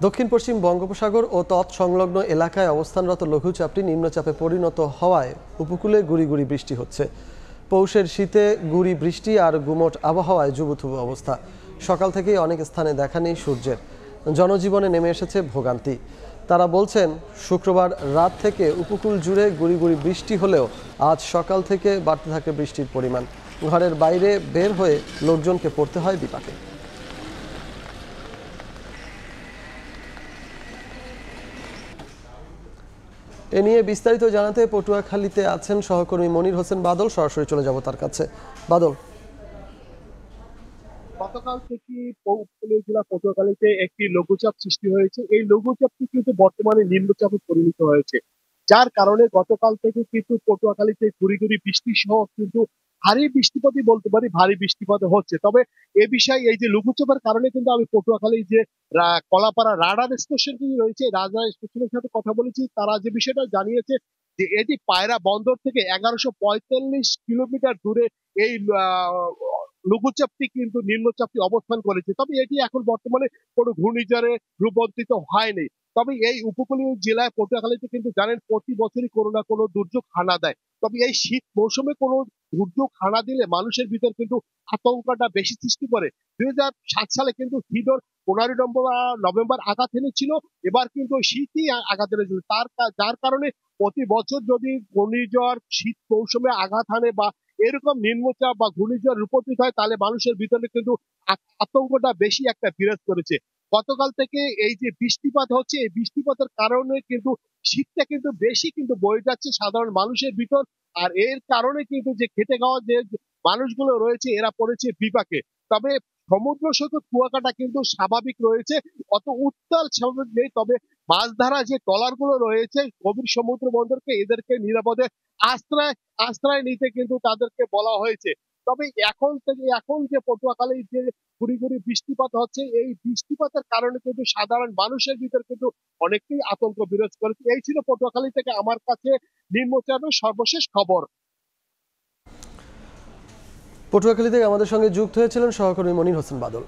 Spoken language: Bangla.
দক্ষিণ পশ্চিম বঙ্গোপসাগর ও তৎসংলগ্ন এলাকায় অবস্থানরত লঘুচাপটি নিম্নচাপে পরিণত হওয়ায় উপকূলে গুঁড়ি গুঁড়ি বৃষ্টি হচ্ছে। পৌষের শীতে গুঁড়ি বৃষ্টি আর গুমোট আবহাওয়ায় জুবুথুবু অবস্থা। সকাল থেকেই অনেক স্থানে দেখা নেই সূর্যের। জনজীবনে নেমে এসেছে ভোগান্তি। তারা বলছেন, শুক্রবার রাত থেকে উপকূল জুড়ে গুঁড়ি গুঁড়ি বৃষ্টি হলেও আজ সকাল থেকে বাড়তে থাকে বৃষ্টির পরিমাণ। ঘরের বাইরে বের হয়ে লোকজনকে পড়তে হয় বিপাকে। এ নিয়ে বিস্তারিত জানাতে পটুয়াখালীতে আছেন সহকর্মী মনির হোসেন বাদল। সরাসরি চলে যাব তার কাছে। বাদল, গতকাল থেকে উপকূলীয় জেলা পটুয়াখালীতে একটি লঘুচাপ সৃষ্টি হয়েছে। এই লঘুচাপটি কিন্তু বর্তমানে নিম্নচাপে পরিণত হয়েছে, যার কারণে গতকাল থেকে কিন্তু পটুয়াখালীতে গুড়ি গুড়ি বৃষ্টি সহ কিন্তু ভারী বৃষ্টিপাতই বলতে পারি, ভারী বৃষ্টিপাত হচ্ছে। তবে এ বিষয়ে এই যে লঘুচাপের কারণে কিন্তু আমি পটুয়াখালী যে কলাপাড়া রাডার স্টেশন রয়েছে, রাডার স্টেশনের সাথে কথা বলেছি। তারা যে বিষয়টা জানিয়েছে যে এটি পায়রা বন্দর থেকে 1145 কিলোমিটার দূরে এই লঘুচাপটি কিন্তু নিম্নচাপটি অবস্থান করেছে। তবে এটি এখন বর্তমানে কোনো ঘূর্ণিঝড়ে রূপান্তরিত হয়নি। তবে এই উপকূলীয় জেলায় পটুয়াখালীতে কিন্তু জানেন প্রতি বছরই কোনো না কোনো দুর্যোগ হানা দেয়। তবে এই শীত মৌসুমে কোনো দুর্যোগ হানা দিলে মানুষের ভিতর কিন্তু আতঙ্কটা বেশি সৃষ্টি করে। 2007 সালে কিন্তু হিদর 15 নভেম্বর আঘাত এনেছিল। এবার কিন্তু শীতই আঘাত এনেছিল। যার কারণে প্রতি বছর যদি ঘূর্ণিঝড় শীত মৌসুমে আঘাত হানে বা এরকম নিম্নচাপ বা ঘূর্ণিঝড় রূপান্তরিত হয়, তাহলে মানুষের ভিতরে কিন্তু আতঙ্কটা বেশি একটা বিরাজ করেছে। গতকাল থেকে এই যে বৃষ্টিপাত হচ্ছে, এই বৃষ্টিপাতের কারণে কিন্তু শীতটা কিন্তু বেশি কিন্তু বয়ে যাচ্ছে সাধারণ মানুষের ভিতর। আর এর কারণে কিন্তু যে খেটে খাওয়া যে মানুষগুলো রয়েছে, এরা পড়েছে বিপাকে। তবে সমুদ্র সৈকত কুয়াকাটা কিন্তু স্বাভাবিক রয়েছে, অত উত্তাল স্বাভাবিক নেই। তবে মাছ ধরা যে ট্রলার গুলো রয়েছে গভীর সমুদ্র বন্দরকে, এদেরকে নিরাপদে আশ্রয় আশ্রয় নিতে কিন্তু তাদেরকে বলা হয়েছে। তবে এখন যে পটুয়াখালী যে গুড়ি গুড়ি বৃষ্টিপাত হচ্ছে, এই বৃষ্টিপাতের কারণে কিন্তু সাধারণ মানুষের ভিতর কিন্তু অনেকটাই আতঙ্ক বিরাজ করেছে। এই ছিল পটুয়াখালী থেকে আমার কাছে নিম্নচাপের সর্বশেষ খবর। পটুয়াখালী থেকে আমাদের সঙ্গে যুক্ত হয়েছিলেন সহকর্মী মনির হোসেন বাদল।